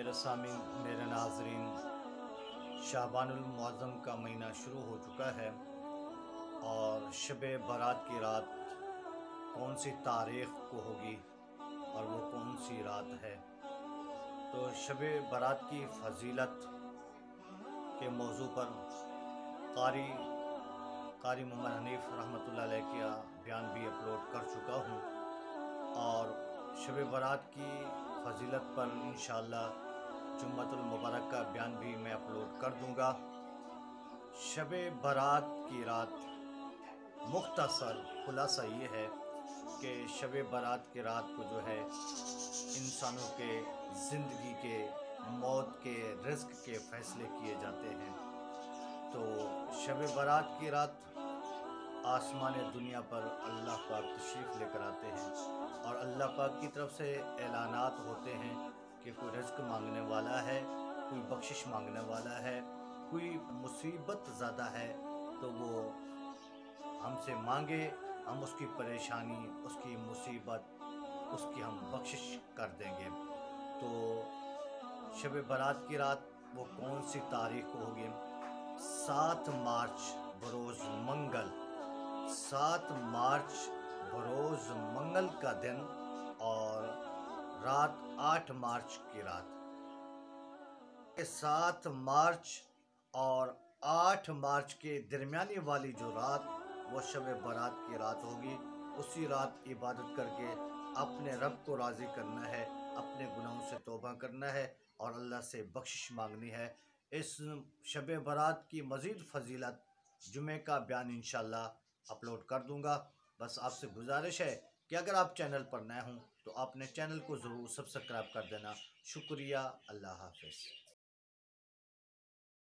मेरे सामीन, मेरे नाज़रीन, शाबानुल मुअज़्ज़म का महीना शुरू हो चुका है और शब-ए बारात की रात कौन सी तारीख़ को होगी और वो कौन सी रात है। तो शब-ए बारात की फ़ज़ीलत के मौजू पर क़ारी क़ारी मोहम्मद हनीफ़ रहमतुल्लाह अलैह का बयान भी अपलोड कर चुका हूँ और शब-ए बारात की फ़ज़ीलत पर इंशाअल्लाह जुम्मतुल मुबारक का बयान भी मैं अपलोड कर दूँगा। शब-ए बारात की रात मुख्तसर खुलासा ये है कि शब-ए बारात की रात को जो है इंसानों के ज़िंदगी के, मौत के, रिज़्क़ के फ़ैसले किए जाते हैं। तो शब-ए बारात की रात आसमान दुनिया पर अल्लाह पाक तशरीफ़ लेकर आते हैं और अल्लाह पाक की तरफ से ऐलानात होते हैं कि कोई रिज़्क़ मांगने वाला है, कोई बख्शिश मांगने वाला है, कोई मुसीबत ज़्यादा है तो वो हमसे मांगे, हम उसकी परेशानी, उसकी मुसीबत, उसकी हम बख्शिश कर देंगे। तो शब बारात की रात वो कौन सी तारीख़ को होगी? 7 मार्च बरोज़ मंगल, 7 मार्च बरोज़ मंगल का दिन और रात 8 मार्च की रात। 7 मार्च और 8 मार्च के दरमियानी वाली जो रात वो शब बारात की रात होगी। उसी रात इबादत करके अपने रब को राज़ी करना है, अपने गुनाहों से तौबा करना है और अल्लाह से बख्शिश मांगनी है। इस शब बारात की मज़ीद फ़ज़ीलत जुमे का बयान इंशाअल्लाह अपलोड कर दूँगा। बस आपसे गुजारिश है कि अगर आप चैनल पर नए हों तो आपने चैनल को ज़रूर सब्सक्राइब कर देना। शुक्रिया। अल्लाह हाफ़िज़।